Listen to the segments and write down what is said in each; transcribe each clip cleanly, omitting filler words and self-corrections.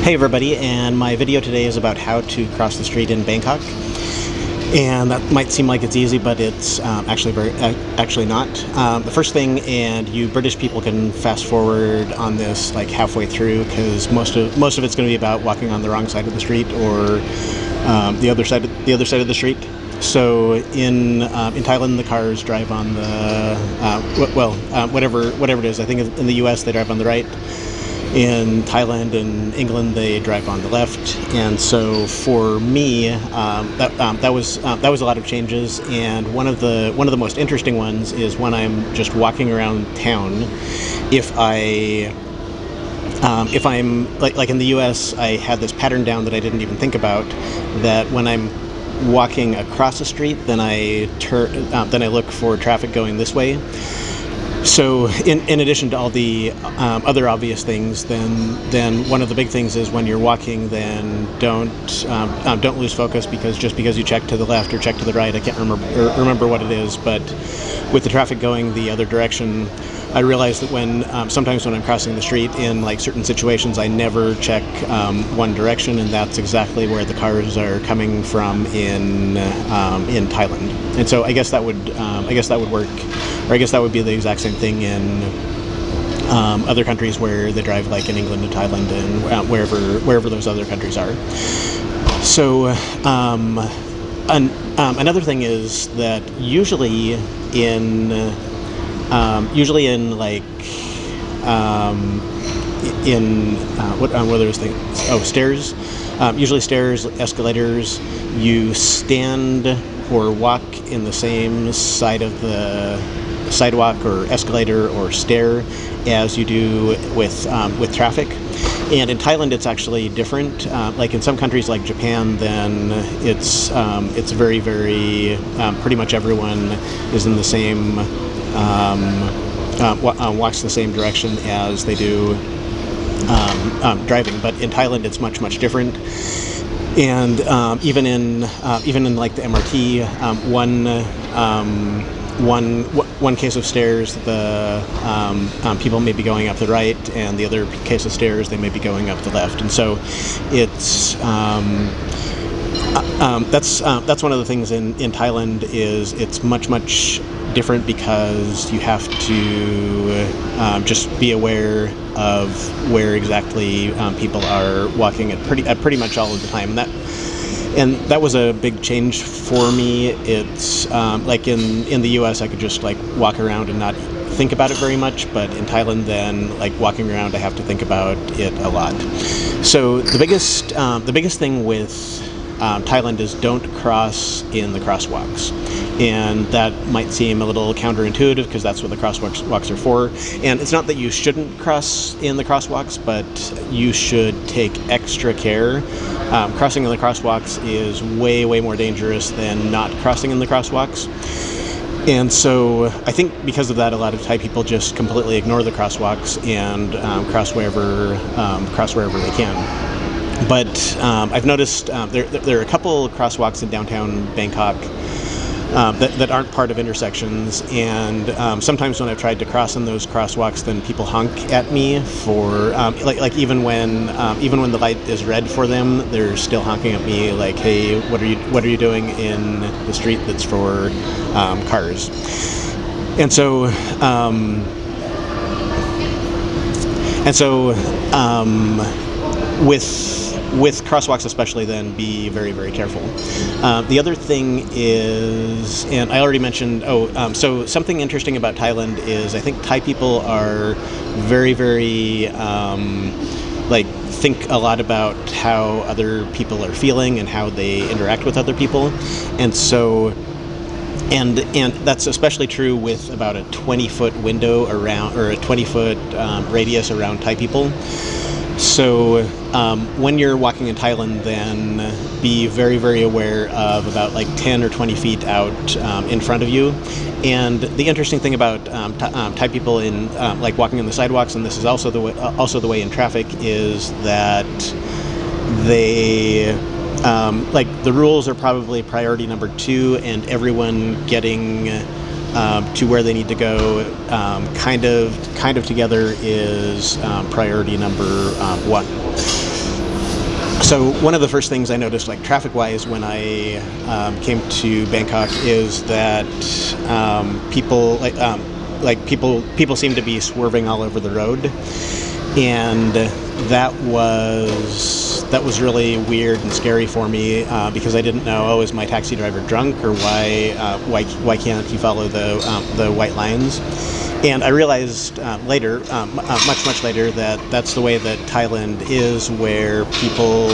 Hey everybody, and my video today is about how to cross the street in Bangkok. And that might seem like it's easy, but it's actually not. The first thing, and you British people can fast forward on this like halfway through, because most of it's going to be about walking on the wrong side of the street or the other side of the street. So in Thailand, the cars drive on the whatever it is. I think in the U.S. they drive on the right. In Thailand and England, they drive on the left, and so for me, that was a lot of changes. And one of the most interesting ones is when I'm just walking around town. If I'm like in the U.S., I had this pattern down that I didn't even think about. That when I'm walking across the street, then I look for traffic going this way. So in addition to all the other obvious things, then one of the big things is when you're walking, then don't lose focus, because just because you check to the left or check to the right, I can't remember what it is, but with the traffic going the other direction, I realize that sometimes when I'm crossing the street in like certain situations, I never check one direction, and that's exactly where the cars are coming from in Thailand. And so I guess that would work, or I guess that would be the exact same thing in other countries where they drive, like in England and Thailand and wherever those other countries are. So another thing is that usually in like what are those things? Oh, stairs. Usually stairs, escalators. You stand or walk in the same side of the sidewalk or escalator or stair as you do with traffic. And in Thailand, it's actually different. Like in some countries, like Japan, then it's very, very pretty much everyone is in the same walks the same direction as they do driving. But in Thailand, it's much, much different. And even in like the MRT, one case of stairs, the people may be going up the right, and the other case of stairs, they may be going up the left. And so it's that's one of the things in Thailand is it's much, much different, because you have to just be aware of where exactly people are walking at pretty much all of the time. And that was a big change for me. It's like in the U.S. I could just like walk around and not think about it very much, but in Thailand, then like walking around, I have to think about it a lot. So the biggest thing with Thailand is don't cross in the crosswalks. And that might seem a little counterintuitive, because that's what the crosswalks are for. And it's not that you shouldn't cross in the crosswalks, but you should take extra care. Crossing in the crosswalks is way, way more dangerous than not crossing in the crosswalks. And so I think because of that, a lot of Thai people just completely ignore the crosswalks and cross wherever they can. But I've noticed there are a couple crosswalks in downtown Bangkok that aren't part of intersections, and sometimes when I've tried to cross in those crosswalks, then people honk at me for like even when the light is red for them, they're still honking at me like, hey, what are you doing in the street that's for cars? And so with crosswalks especially, then be very, very careful. The other thing is, and I already mentioned, so something interesting about Thailand is I think Thai people are very, very, think a lot about how other people are feeling and how they interact with other people. And so, and that's especially true with about a 20-foot window around, or a 20-foot radius around Thai people. So when you're walking in Thailand, then be very, very aware of about like 10 or 20 feet out in front of you. And the interesting thing about Thai people in like walking on the sidewalks, and this is also the way in traffic, is that they like the rules are probably priority number 2, and everyone getting to where they need to go kind of together is priority number 1. So one of the first things I noticed, like traffic-wise, when I came to Bangkok, is that people seem to be swerving all over the road, and that was really weird and scary for me because I didn't know, is my taxi driver drunk, or why can't he follow the white lines? And I realized later, much later, that that's the way that Thailand is, where people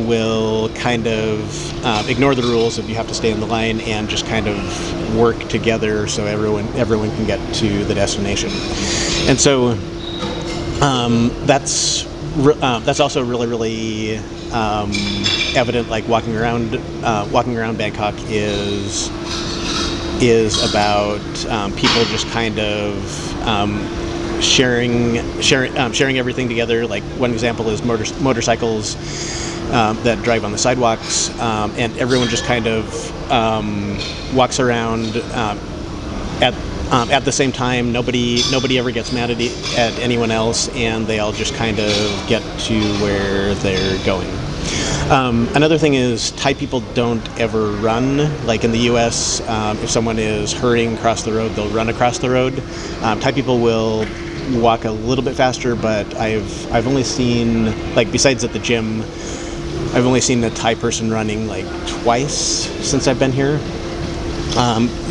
will kind of ignore the rules if you have to stay in the line, and just kind of work together so everyone can get to the destination. And so that's also really evident. Like walking around Bangkok is about people just kind of sharing everything together. Like one example is motorcycles that drive on the sidewalks, and everyone just kind of walks around at the same time. Nobody ever gets mad at anyone else, and they all just kind of get to where they're going. Another thing is Thai people don't ever run. Like in the U.S., if someone is hurrying across the road, they'll run across the road. Thai people will walk a little bit faster, but I've only seen, like, besides at the gym, I've only seen a Thai person running like twice since I've been here.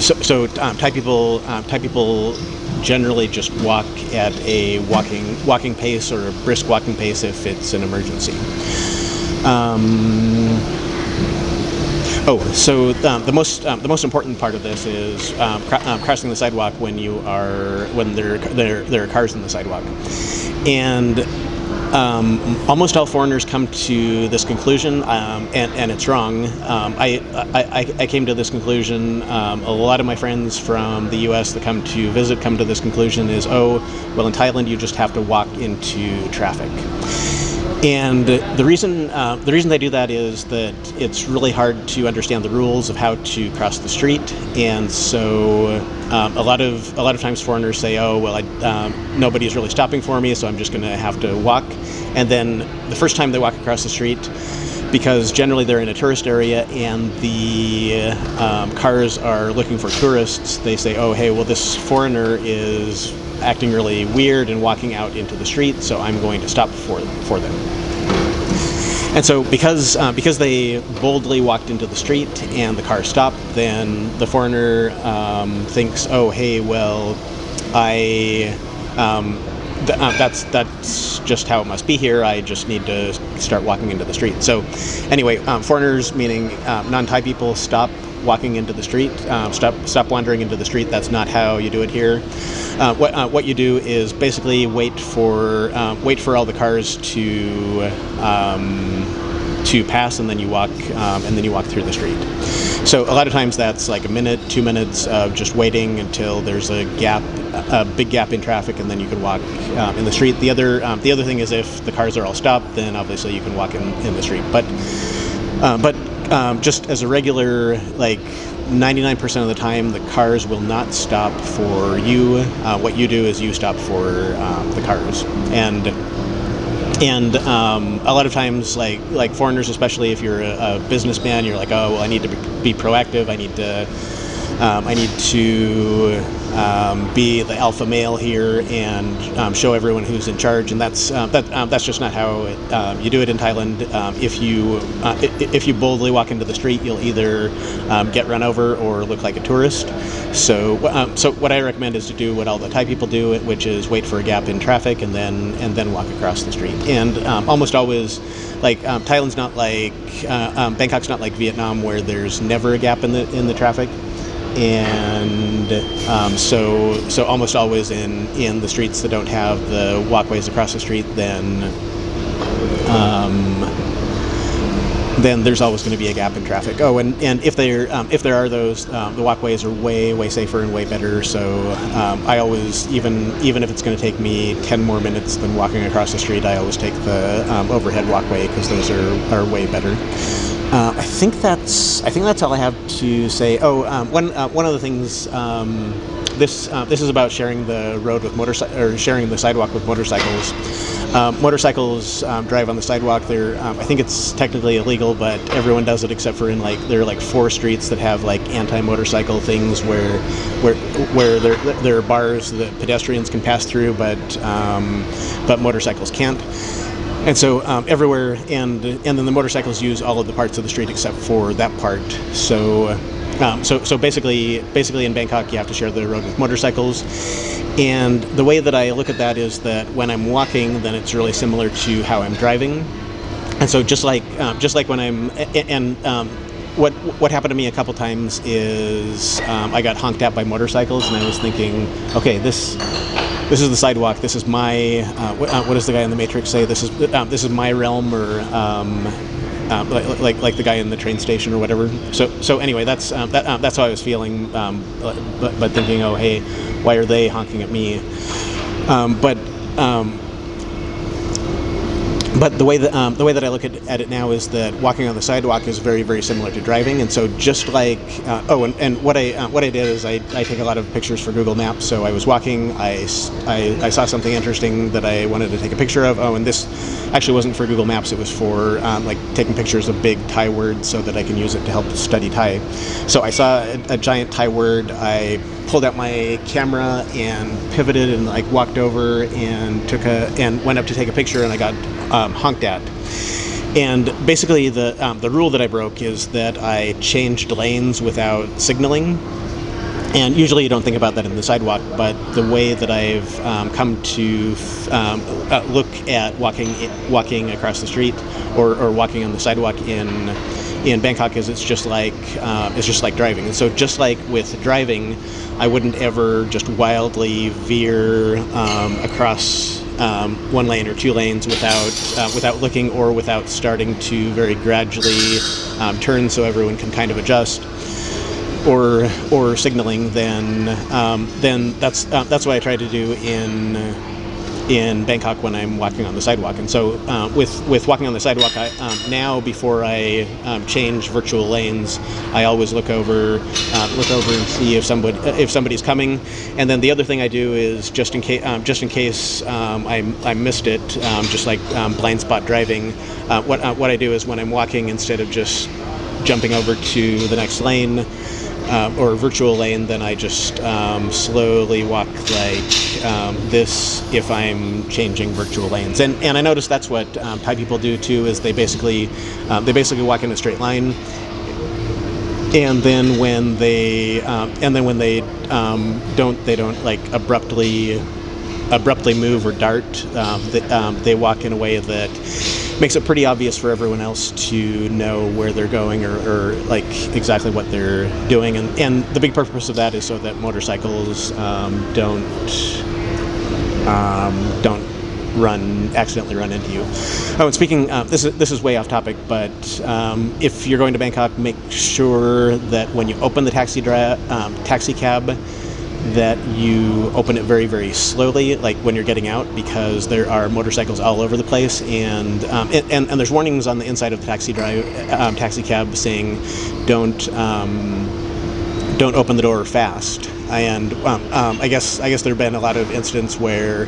So Thai people generally just walk at a walking pace, or a brisk walking pace if it's an emergency. The most important part of this is crossing the sidewalk when there are cars in the sidewalk, and almost all foreigners come to this conclusion, and it's wrong. I came to this conclusion. A lot of my friends from the U.S. that come to visit come to this conclusion: is, in Thailand you just have to walk into traffic. And the reason they do that is that it's really hard to understand the rules of how to cross the street, and so a lot of times foreigners say, nobody's really stopping for me, so I'm just going to have to walk. And then the first time they walk across the street, because generally they're in a tourist area and the cars are looking for tourists, they say, this foreigner is acting really weird and walking out into the street, so I'm going to stop for them. And so because they boldly walked into the street and the car stopped, then the foreigner thinks, that's just how it must be here. I just need to start walking into the street. So anyway, foreigners, meaning non-Thai people, stop walking into the street. Stop wandering into the street. That's not how you do it here. What you do is basically wait for all the cars to pass, and then you walk through the street. So a lot of times that's like a minute, 2 minutes of just waiting until there's a big gap in traffic, and then you can walk in the street. The other thing is, if the cars are all stopped, then obviously you can walk in the street. But just as a regular, like 99% of the time, the cars will not stop for you. What you do is you stop for the cars, and a lot of times, like foreigners, especially if you're a businessman, you're like, I need to be proactive. I need to be the alpha male here and show everyone who's in charge, and that's just not how you do it in Thailand. If you boldly walk into the street, you'll either get run over or look like a tourist. So what I recommend is to do what all the Thai people do, which is wait for a gap in traffic and then walk across the street. And almost always, like Thailand's not like Bangkok's not like Vietnam, where there's never a gap in the traffic. And so almost always in the streets that don't have the walkways across the street, then there's always going to be a gap in traffic. And if there are those, the walkways are way safer and way better. So I always, even if it's going to take me 10 more minutes than walking across the street, I always take the overhead walkway, because those are way better. I think that's all I have to say. One of the things. This is about sharing the road with sharing the sidewalk with motorcycles. Motorcycles drive on the sidewalk. I think it's technically illegal, but everyone does it except for there are like 4 streets that have like anti-motorcycle things where there are bars that pedestrians can pass through, but motorcycles can't. And so everywhere, and then the motorcycles use all of the parts of the street except for that part. So basically in Bangkok, you have to share the road with motorcycles. And the way that I look at that is that when I'm walking, then it's really similar to how I'm driving. And so just like when what happened to me a couple times is I got honked at by motorcycles, and I was thinking, okay, this is the sidewalk. This is my what does the guy in the Matrix say? This is my realm, or like the guy in the train station or whatever. So anyway, that's how I was feeling, but thinking, oh hey, why are they honking at me? But the way that I look at it now is that walking on the sidewalk is very, very similar to driving, and so just like and what I did is I take a lot of pictures for Google Maps. So I was walking, I saw something interesting that I wanted to take a picture of. Oh, and this actually wasn't for Google Maps; it was for like taking pictures of big Thai words so that I can use it to help study Thai. So I saw a giant Thai word. I pulled out my camera and pivoted and like walked over and went up to take a picture, and I got honked at. And basically the rule that I broke is that I changed lanes without signaling. And usually you don't think about that in the sidewalk, but the way that I've come to look at walking across the street or walking on the sidewalk in Bangkok is it's just like driving. And so just like with driving, I wouldn't ever just wildly veer across one lane or 2 lanes without looking or without starting to very gradually turn so everyone can kind of adjust, or signaling. Then that's what I try to do in Bangkok when I'm walking on the sidewalk. And so with walking on the sidewalk, now before I change virtual lanes, I always look over and see if somebody's coming. And then the other thing I do is just in case I missed it, just like blind spot driving. What I do is when I'm walking, instead of just jumping over to the next lane or virtual lane, then I just slowly walk like this if I'm changing virtual lanes. And I notice that's what Thai people do too, is they basically walk in a straight line. And then when they don't like abruptly move or dart. They walk in a way that makes it pretty obvious for everyone else to know where they're going or like exactly what they're doing. And the big purpose of that is so that motorcycles don't accidentally run into you. Oh, and speaking, this is way off topic, but if you're going to Bangkok, make sure that when you open the taxi cab, that you open it very, very slowly, like when you're getting out, because there are motorcycles all over the place, and there's warnings on the inside of the taxi cab saying don't open the door fast. And I guess there have been a lot of incidents where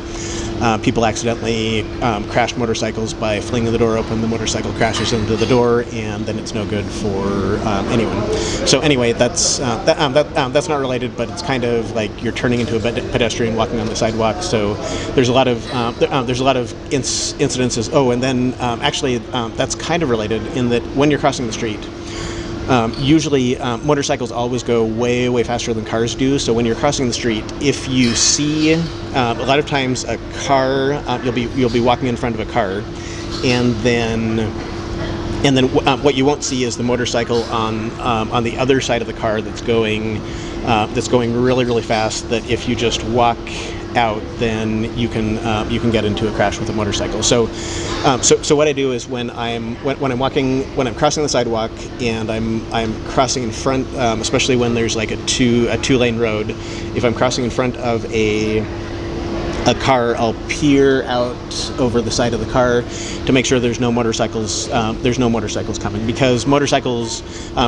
people accidentally crashed motorcycles by flinging the door open. The motorcycle crashes into the door, and then it's no good for anyone. So anyway, that's not related, but it's kind of like you're turning into a pedestrian walking on the sidewalk. So there's a lot of incidences. Oh, and then actually that's kind of related in that when you're crossing the street, usually motorcycles always go way, way faster than cars do. So when you're crossing the street, if you see a lot of times a car, you'll be walking in front of a car, and then what you won't see is the motorcycle on the other side of the car that's going really, really fast. That if you just walk out, then you can get into a crash with a motorcycle. So what I do is when I'm crossing the sidewalk and I'm crossing in front, especially when there's like a two-lane road, if I'm crossing in front of a car, I'll peer out over the side of the car to make sure there's no motorcycles coming, because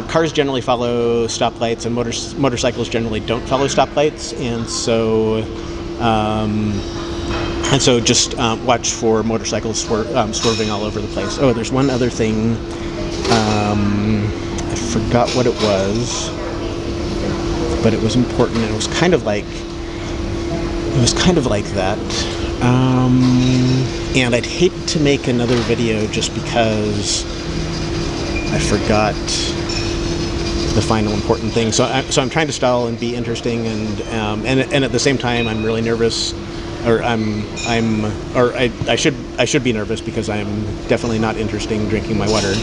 cars generally follow stoplights and motorcycles generally don't follow stoplights, and so And so just watch for motorcycles swerving all over the place. Oh, there's one other thing. I forgot what it was, but it was important. It was kind of like that. And I'd hate to make another video just because I forgot the final important thing. So I'm trying to stall and be interesting, and at the same time I'm really nervous, or I should be nervous because I'm definitely not interesting drinking my water.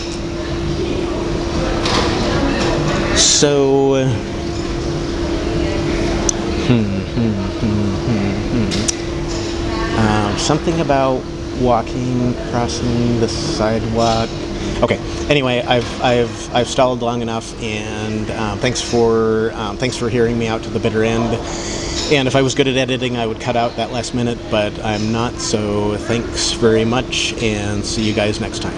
So something about walking, crossing the sidewalk. Okay. Anyway, I've stalled long enough, and thanks for hearing me out to the bitter end. And if I was good at editing, I would cut out that last minute, but I'm not. So thanks very much, and see you guys next time.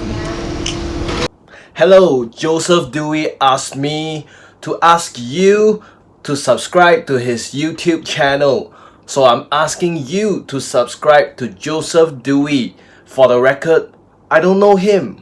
Hello, Joseph Dewey asked me to ask you to subscribe to his YouTube channel. So I'm asking you to subscribe to Joseph Dewey. For the record, I don't know him.